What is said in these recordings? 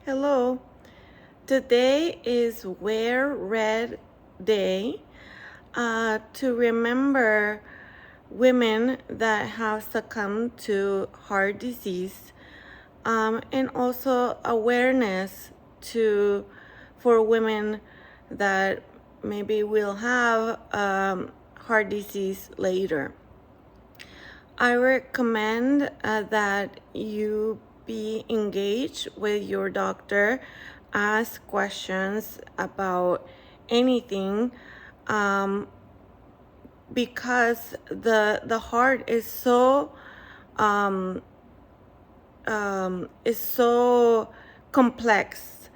Hello. Today is Wear Red Day to remember women that have succumbed to heart disease, and also awareness for women that maybe will have heart disease later. I recommend that you be engaged with your doctor, ask questions about anything, um, because the heart um, is so complex,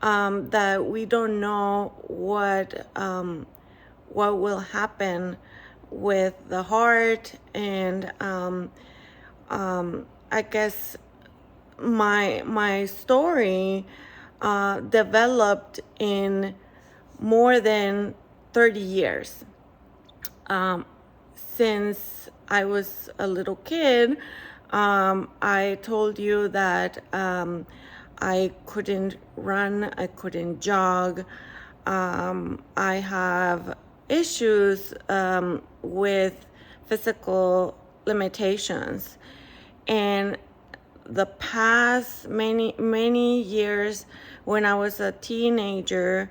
that we don't know what will happen with the heart. And I guess my story developed in more than 30 years. Since I was a little kid, I told you that I couldn't run, I couldn't jog. I have issues with physical limitations. And the past many years, when I was a teenager,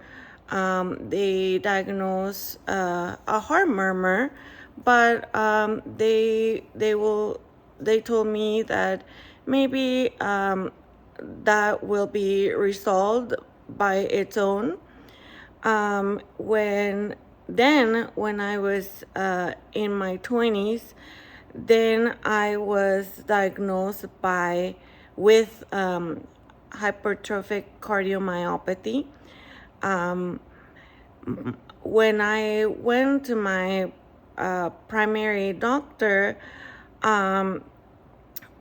they diagnosed a heart murmur, but they told me that maybe that will be resolved by its own. When I was in my 20s, then I was diagnosed with hypertrophic cardiomyopathy. Um, when I went to my primary doctor, um,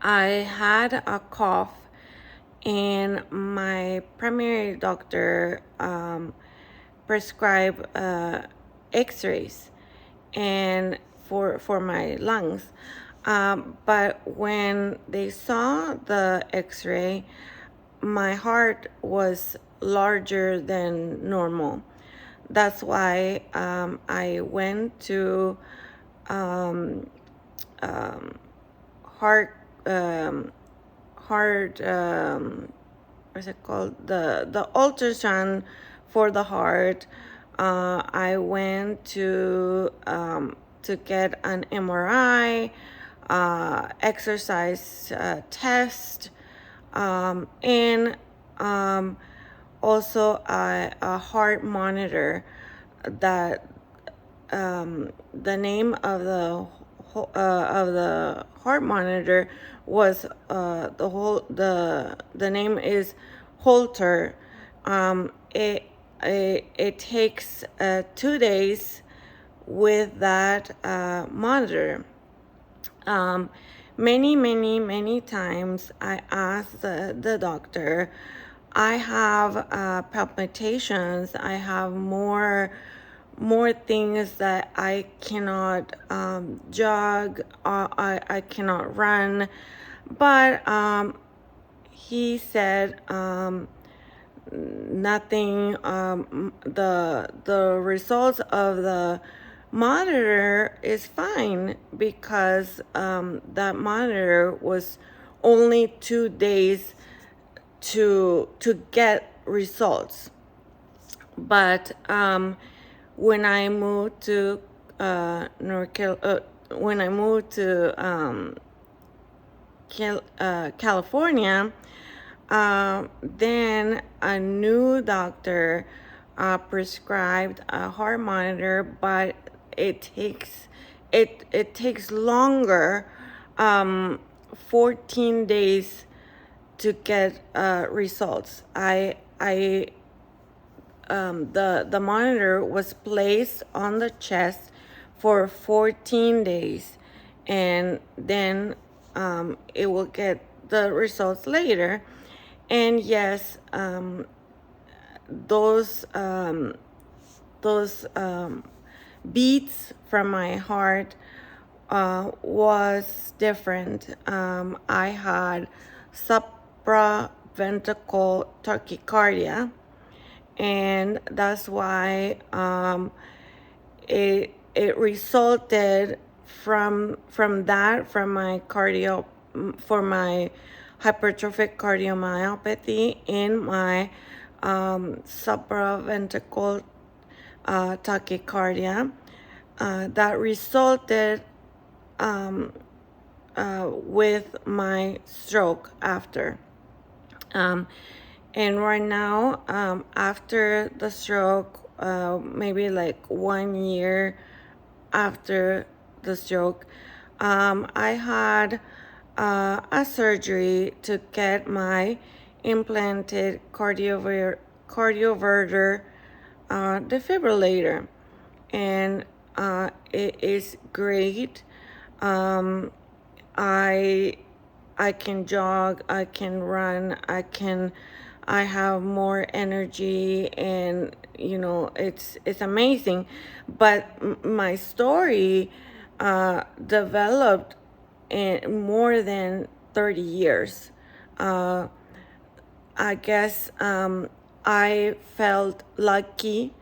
I had a cough, and my primary doctor prescribed X-rays and for my lungs. But when they saw the X-ray, my heart was larger than normal. That's why I went to heart heart what's it called, the ultrasound for the heart. I went to get an MRI, exercise test, and also a heart monitor. That the name of the heart monitor was the name is Holter. It takes 2 days with that monitor. Many times I asked the doctor, I have palpitations, I have more things that I cannot jog, I cannot run. But he said nothing. The results of the monitor is fine, because that monitor was only 2 days to get results. But when I moved to California, then a new doctor prescribed a heart monitor, but it takes longer, 14 days to get results. The monitor was placed on the chest for 14 days, and then it will get the results later. And yes, those beats from my heart was different. I had ventricle tachycardia, and that's why it resulted from my hypertrophic cardiomyopathy in my supraventricular tachycardia that resulted with my stroke after. And right now, after the stroke, maybe like 1 year after the stroke, I had a surgery to get my implanted cardioverter defibrillator, and it is great. I can jog, I can run, I have more energy, and it's amazing. But my story developed in more than 30 years. I guess I felt lucky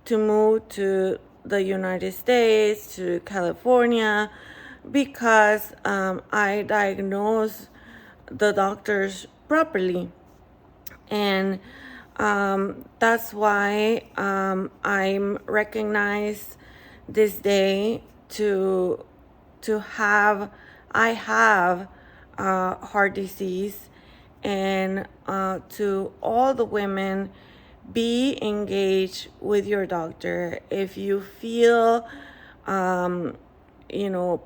to move to the United States, to California, because I diagnosed the doctors properly. And that's why I'm recognized this day to have heart disease, and to all the women, be engaged with your doctor. If you feel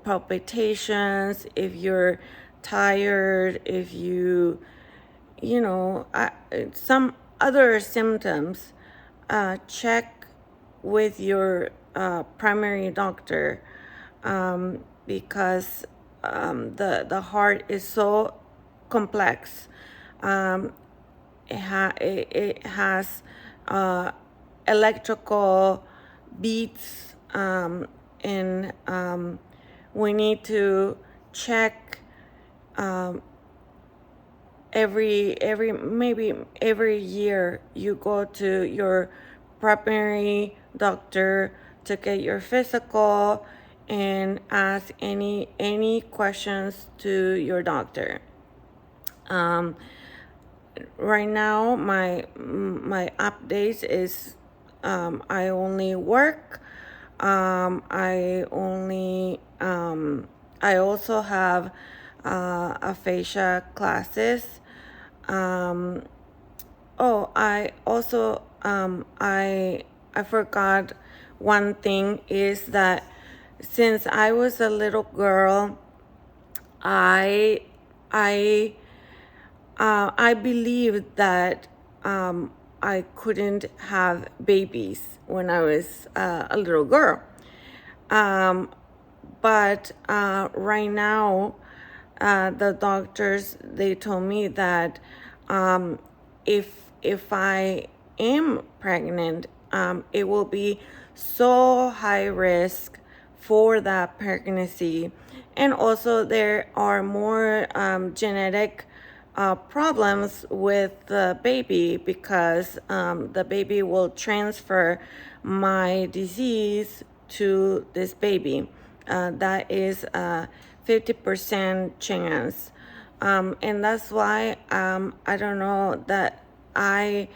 palpitations, if you're tired, if some other symptoms, check with your primary doctor, because the heart is so complex. It has electrical beats, and we need to check every year. You go to your primary doctor to get your physical and ask any questions to your doctor. Right now, my updates is I only work. I also have aphasia classes. I forgot one thing, is that since I was a little girl, I believed that I couldn't have babies when I was a little girl. But right now, the doctors, they told me that if I am pregnant, it will be so high risk for that pregnancy. And also there are more genetic problems with the baby, because the baby will transfer my disease to this baby. That is a 50% chance. And that's why I don't know, that I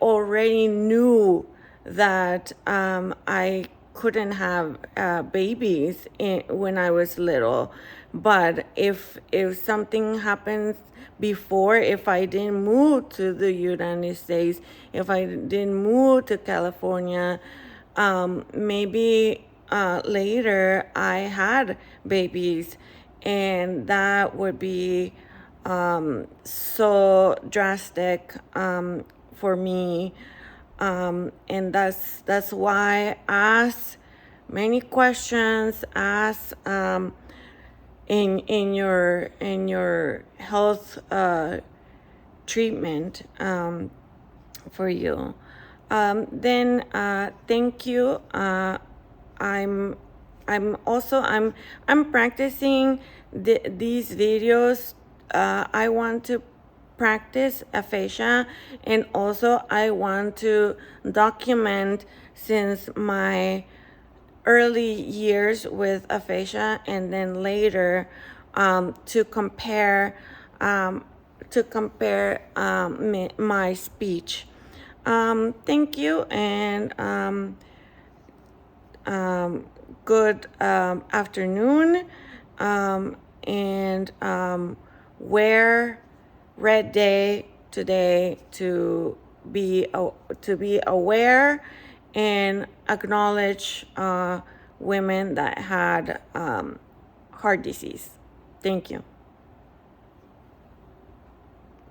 already knew that I couldn't have babies when I was little. But if something happens before, if I didn't move to the United States, if I didn't move to California, maybe later I had babies, and that would be so drastic for me. And that's why I ask many questions, ask in your health treatment for you. Then thank you. I'm practicing these videos. I want to practice aphasia, and also I want to document since my early years with aphasia and then later to compare my speech. Thank you, and good afternoon, and wear red day today to be aware and acknowledge women that had heart disease. Thank you.